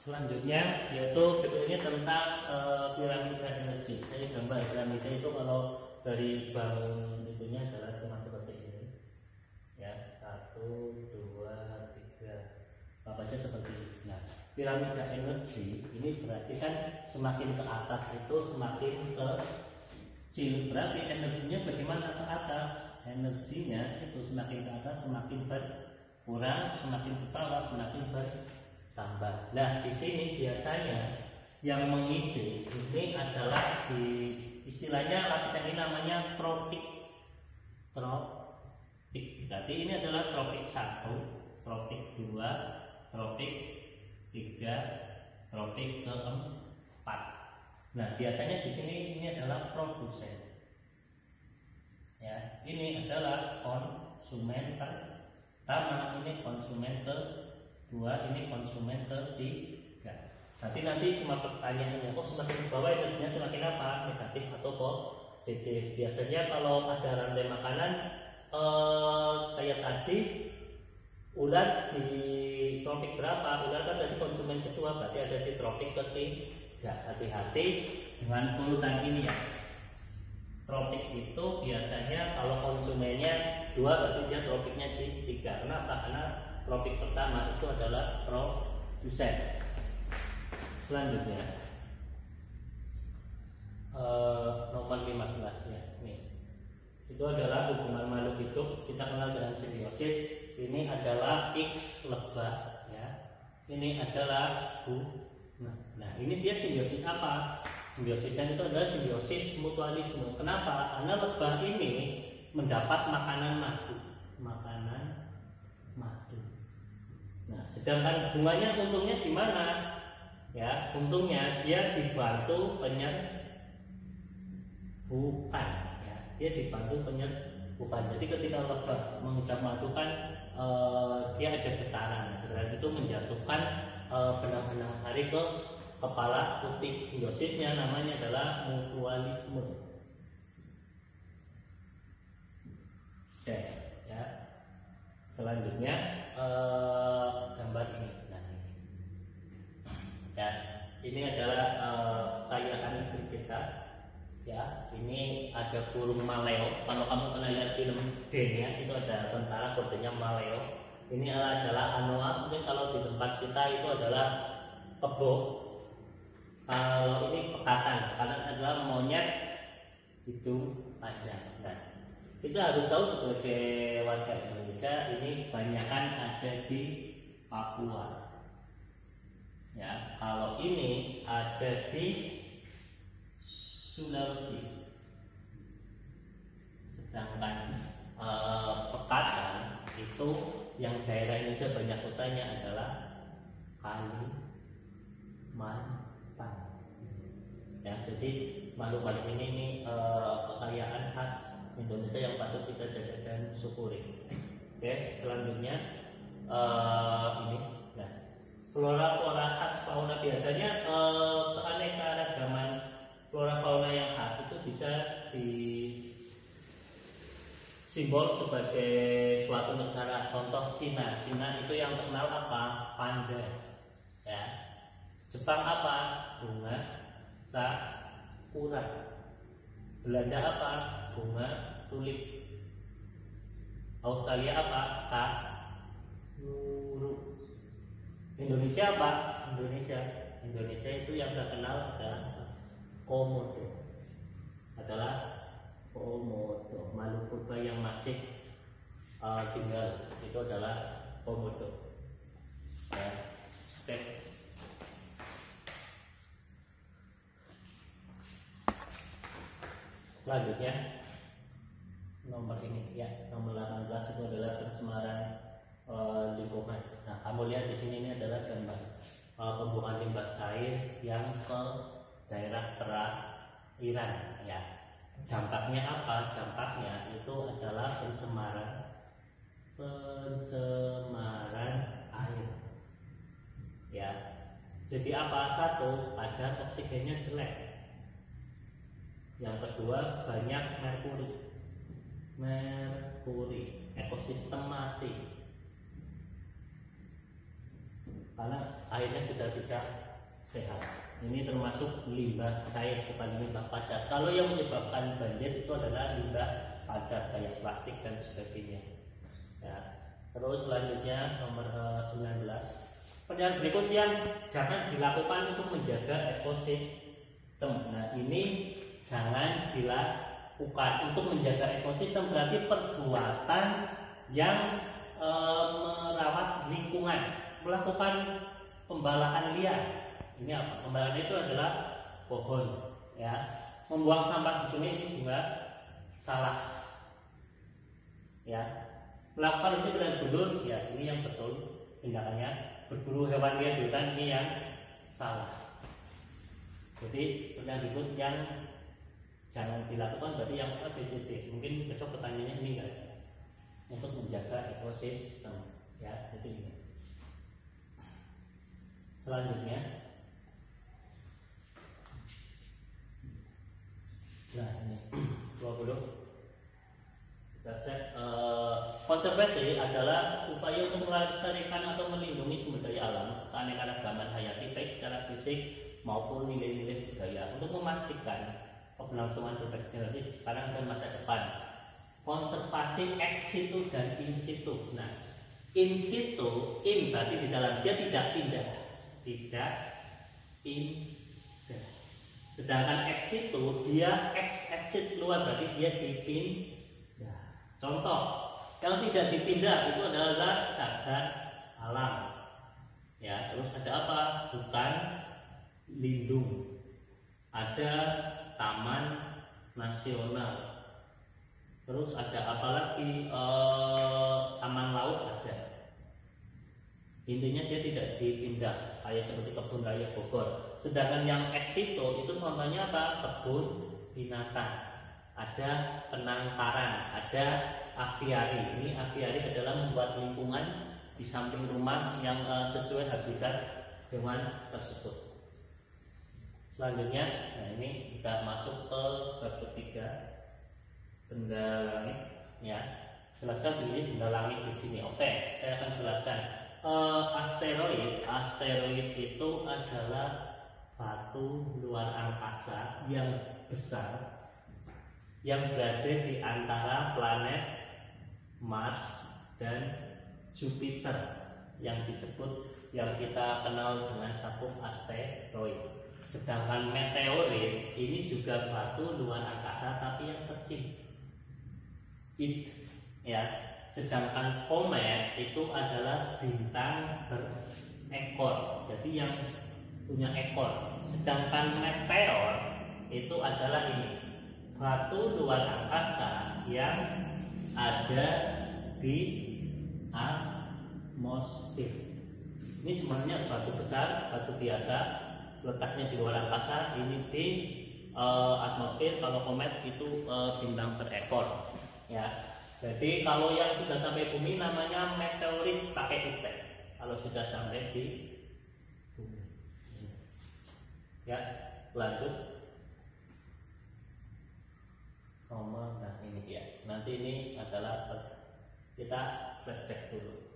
Selanjutnya yaitu berikutnya tentang piramida energi. Saya gambar piramida itu kalau dari bangun itunya adalah cuma seperti ini, ya, 1, 2, 3, apa aja seperti ini. Nah, piramida energi ini berarti kan semakin ke atas itu semakin kecil. Berarti energinya bagaimana ke atas? Energinya itu semakin ke atas semakin berkurang, semakin ke bawah semakin bertambah. Nah, di sini biasanya yang mengisi ini adalah di istilahnya lapisan ini namanya tropik. Berarti ini adalah tropik 1, tropik 2, tropik 3, tropik keempat. Nah, biasanya di sini ini adalah produsen. Ya, ini adalah konsumen pertama, ini konsumen kedua, ini konsumen ketiga. Nanti cuma pertanyaannya, kok semakin ke bawah energinya semakin apa? Negatif atau positif? Biasanya kalau ada rantai makanan kayak tadi, ular di tropik berapa? Ular kan dari konsumen kedua, berarti ada di tropik ketiga. Hati-hati dengan urutan ini ya. Tropik itu biasanya kalau konsumennya 2 berarti dia tropiknya di 3. Kenapa? Karena tropik pertama itu adalah produsen. Selanjutnya nomor 15 ya. Nih. Itu adalah hubungan makhluk hidup, kita kenal dengan simbiosis. Ini adalah X lebah ya. Ini adalah bunga. Nah, ini dia simbiosis apa? Simbiosisnya itu adalah simbiosis mutualisme. Kenapa? Karena lebah ini mendapat makanan madu. Nah, sedangkan bunganya untungnya di mana? Ya, untungnya dia dibantu penyerbukan. Ya, dia dibantu penyerbukan. Jadi ketika lebah menghisap madu kan dia ada getaran. Getaran itu menjatuhkan benang-benang sari ke kepala putih. Simbiosisnya namanya adalah mutualisme. Oke, ya. Selanjutnya gambar ini. Nah, ini. Ya, ini adalah kekayaan negeri kita. Ya, ini ada burung maleo. Kalau kamu pernah lihat film Denias itu ada tentara kodenya maleo. Ini adalah anoa. Mungkin kalau di tempat kita itu adalah kebo. Kalau ini pekatan adalah monyet hidung panjang. Nah, kita harus tahu sebagai warga Indonesia ini kebanyakan ada di Papua. Ya, kalau ini ada di Sulawesi. Sedangkan pekatan itu yang daerah Indonesia banyak hutannya adalah Kalimantan. Ya, jadi makhluk-makhluk ini kekayaan khas Indonesia yang patut kita jaga dan syukuri. Oke, selanjutnya ini. Nah, flora khas fauna biasanya keanekaragaman flora fauna yang khas itu bisa simbol sebagai suatu negara. Contoh Cina itu yang terkenal apa? Panda. Ya. Jepang apa? Bunga sakura. Belanda apa? Bunga tulip. Australia apa? Kangguru. Indonesia apa? Indonesia itu yang terkenal adalah komodo. Makhluk purba yang masih tinggal itu adalah komodo. Ya. Oke. Selanjutnya nomor ini ya, nomor 18 itu adalah pencemaran lingkungan. Nah, kamu lihat di sini ini adalah gambar pembuangan limbah cair yang ke daerah perairan ya. Dampaknya apa? Dampaknya itu adalah pencemaran air. Ya. Jadi apa? Satu, ada oksigennya jelek. Yang kedua, banyak merkuri, ekosistem mati. karena airnya sudah tidak sehat. Ini termasuk limbah cair, bukan limbah padat. Kalau yang menyebabkan banjir itu adalah limbah padat kayak plastik dan sebagainya. Ya. Terus selanjutnya nomor 19. Pertanyaan berikut yang jangan dilakukan untuk menjaga ekosistem. Nah, ini jangan dilakukan untuk menjaga ekosistem, berarti perbuatan yang merawat lingkungan, melakukan pembalahan liar. Ini apa? Pembalahan itu adalah pohon, ya. Membuang sampah di sungai ini juga salah, ya. Melakukan itu dengan berburu, ya ini yang betul tindakannya. Berburu hewan liar di hutan ini yang salah. Jadi pertanyaan berikut yang jangan dilakukan berarti yang ABCD. Mungkin besok pertanyaannya ini enggak, untuk menjaga ekosistem, ya itu ini. Selanjutnya, nah ini 20. Konservasi adalah upaya untuk melestarikan atau melindungi sumber daya alam, keanekaragaman hayati baik secara fisik maupun nilai-nilai budaya untuk memastikan keberlangsungan berbagai generasi sekarang dan masa depan. Konservasi ex situ dan in situ. Nah, in situ, in berarti di dalam, dia tidak pindah, tidak pindah. Sedangkan ex situ dia exit luar, berarti dia dipindah. Contoh yang tidak dipindah itu adalah cagar alam. Ya, terus ada apa? Hutan lindung, ada taman nasional, terus ada apa lagi? Taman laut ada. Intinya dia tidak dipindah, kayak seperti kebun raya Bogor. Sedangkan yang ex situ itu contohnya apa? Kebun binatang, ada penangkaran, ada aviari. Ini aviari adalah membuat lingkungan di samping rumah yang sesuai habitat hewan tersebut. Selanjutnya, nah ini kita masuk ke bab ketiga, benda langit. Ya, jelaskan ini benda langit di sini. Oke, saya akan jelaskan. Asteroid itu adalah batu luar angkasa yang besar yang berada di antara planet Mars dan Jupiter yang disebut, yang kita kenal dengan satu asteroid. Sedangkan meteorit ini juga batu luar angkasa tapi yang kecil. Ya. Sedangkan komet itu adalah bintang berekor, jadi yang punya ekor. Sedangkan meteor itu adalah ini, batu luar angkasa yang ada di atmosfer. Ini sebenarnya batu besar, batu biasa, letaknya di luar angkasa, ini di atmosfer. Kalau komet itu bintang berekor, ya. Jadi kalau yang sudah sampai bumi namanya meteorit pakai U. Kalau sudah sampai di bumi, ya. Lanjut nomor, nah ini ya. Nanti ini adalah kita flashback dulu.